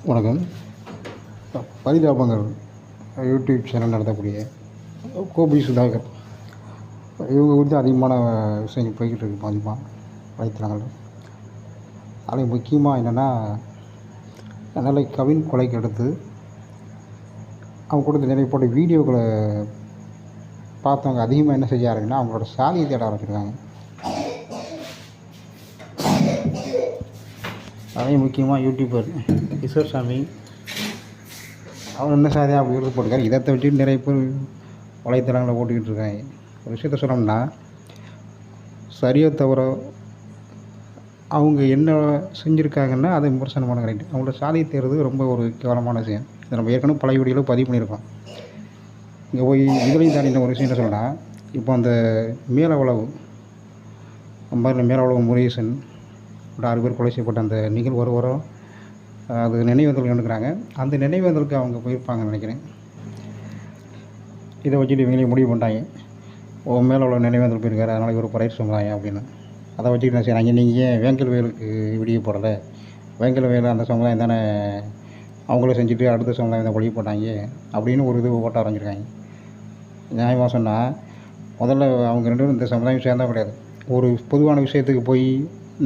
வணக்கம். பரிதாபங்கள் YouTube channel நடத்தக்கூடிய கோபி சுதாகர் இவங்க குறித்து அதிகமான விஷயங்கள் போய்கிட்டு இருக்குது அதிகமாக வலைத்தளங்கள். அதில் முக்கியமாக என்னென்னா, அதனால் கவின் கொலைக்கு அடுத்து அவங்க கொடுத்த நிறைய போட்ட வீடியோக்களை பார்த்தவங்க அதிகமாக என்ன செய்ய ஆரம்பிங்கன்னா, அவங்களோட சாதியை தேட ஆரம்பிச்சிருக்காங்க. அதையும் முக்கியமாக யூடியூபர் கிஷோர்சாமி அவர் என்ன சாதியாக அப்படி எடுத்து போட்டுக்காரு. இதை வச்சுட்டு நிறைய பேர் வலைத்தளங்களை ஓட்டிக்கிட்டு இருக்காங்க. ஒரு விஷயத்த சொல்லணும்னா, சரியோ தவறோ அவங்க என்ன செஞ்சுருக்காங்கன்னா அதை விமர்சனம் பண்ண கரெக்ட். அவங்களோட சாதியை தேர்றது ரொம்ப ஒரு கேவலமான விஷயம். இதை நம்ம ஏற்கனவே பழைய வீடியோவில் பதிவு பண்ணியிருக்கோம். இங்கே போய் இதுலையும் தாண்டி ஒரு விஷயம் என்ன சொல்லலாம். இப்போ அந்த மேலவளவு மேலவளவு முருகேசன் 6 பேர் கொலை செய்யப்பட்ட அந்த நிகழ்வு ஒரு வாரம் அது நினைவேந்தல் எடுக்கிறாங்க. அந்த நினைவேந்தலுக்கு அவங்க போயிருப்பாங்கன்னு நினைக்கிறேன். இதை வச்சுட்டு இவங்களே முடிவு பண்ணிட்டாங்க, மேலே உள்ள நினைவேந்தல் போயிருக்காரு, அதனால் இவர் பயிர் சொல்கிறாங்க அப்படின்னு. அதை வச்சுட்டு என்ன செய்கிறாங்க, நீங்கள் ஏன் வேங்கல் வயலுக்கு வீடியோ போடலை, வேங்கல் வயல் அந்த சமுதாயம் தானே அவங்களே செஞ்சுட்டு அடுத்த சமுதாயம் தான் ஒழிய போட்டாங்க அப்படின்னு ஒரு இது ஓட்ட ஆரம்பிச்சிருக்காங்க. நியாயமாக சொன்னால் முதல்ல அவங்க 2 பேரும் இந்த சமுதாயம் சேர்ந்தால் கிடையாது. ஒரு பொதுவான விஷயத்துக்கு போய்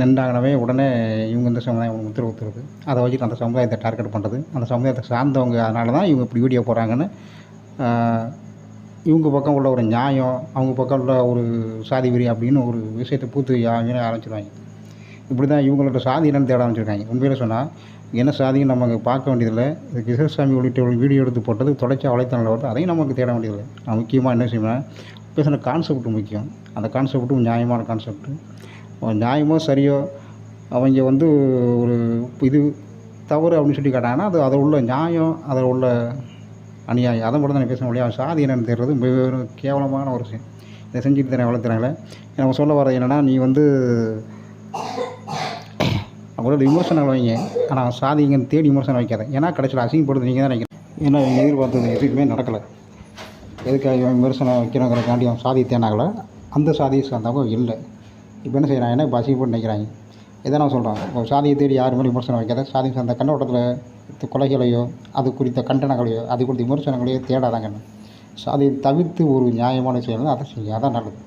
நின்றாங்கனாவே உடனே இவங்க இந்த சமுதாயம் உத்தரவு ஊற்றுறது, அதை வச்சுட்டு அந்த சமுதாயத்தை டார்கெட் பண்ணுறது, அந்த சமுதாயத்தை சார்ந்தவங்க அதனால தான் இவங்க இப்படி வீடியோ போடுறாங்கன்னு இவங்க பக்கம் உள்ள ஒரு நியாயம், அவங்க பக்கம் உள்ள ஒரு சாதி வெறி அப்படின்னு ஒரு விஷயத்தை பூத்து ஆரம்பிச்சிருவாங்க. இப்படி தான் இவங்களோட சாதி என்னன்னு தேட ஆரம்பிச்சிருக்காங்க. உண்மையில சொன்னால் என்ன சாதின்னு நமக்கு பார்க்க வேண்டியதில்லை. இது கிஷோர்சாமி உள்ளிட்ட ஒரு வீடியோ எடுத்து போட்டது தொடர்ச்சியாக வலைத்தளங்கள் வருது, அதையும் நமக்கு தேட வேண்டியதில்லை. நான் முக்கியமாக என்ன செய்வேன், பேசுகிற கான்செப்ட் முக்கியம். அந்த கான்செப்ட்டும் நியாயமான கான்செப்ட்டு. நியாயமோ சரியோ அவங்க ஒரு இது தவறு அப்படின்னு சொல்லி கேட்டாங்கன்னா அது அதில் உள்ள நியாயம், அதில் உள்ள அநியாயம், அதை மட்டும் தான் பேச முடியாது. சாதி என்னென்னு தெரிகிறது மிகவும் கேவலமான ஒரு விஷயம். இதை செஞ்சுட்டு தானே வளர்த்துறாங்களே. நம்ம சொல்ல வர என்னென்னா, நீ அவங்களோட விமர்சனங்கள் வைங்க, ஆனால் சாதிங்கன்னு தேடி விமர்சனம் வைக்காத. ஏன்னா கடைசியில் அசிங்கப்படுது நீங்கள் தான் நினைக்கிறேன். ஏன்னா இவங்க எதிர்பார்த்தது எதுக்குமே நடக்கலை. எதுக்காக இவன் விமர்சனம் வைக்கிறோங்கிறக்காண்டி அவன் சாதி தேனாகலை, அந்த சாதியை சார்ந்தவங்க இல்லை. இப்போ என்ன செய்கிறாங்கன்னா, இப்போ அசிங்கப்பட்டு நினைக்கிறாங்க. இதை நான் சொல்கிறேன், இப்போ சாதியை தேடி யாருமே விமர்சனம் வைக்காத. சாதி சார்ந்த கண்ணோட்டத்தில் கொலைகளையோ அது குறித்த கண்டனங்களையோ அது குறித்த விமர்சனங்களையோ தேடாதாங்க. சாதியை தவிர்த்து ஒரு நியாயமான விஷயம் அதை செய்ய, அதான் நல்லது.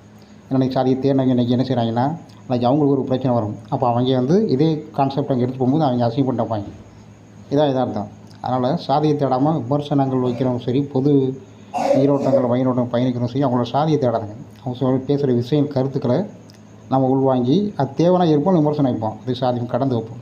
இன்றைக்கி சாதியை தேடினவங்க இன்றைக்கி என்ன செய்கிறாங்கன்னா, அன்றைக்கி அவங்களுக்கு ஒரு பிரச்சனை வரும். அப்போ அவங்க இதே கான்செப்ட் அங்கே எடுத்து போகும்போது அவங்க அசிங்கப்பட்டு வைப்பாங்க. இதான் அர்த்தம். அதனால் சாதியை தேடாமல் விமர்சனங்கள் வைக்கிறவங்க சரி, பொது நீரோட்டங்கள் வயிறோட்டம் பயணிக்கிறவங்க சரி, அவங்களோட சாதியை தேடாதுங்க. அவங்க பேசுகிற விஷயம் கருத்துக்களை நம்ம உள்வாங்கி அது தேவையான இருப்போம், விமர்சனம் வைப்போம், அது சாதியம் கடந்து வைப்போம்.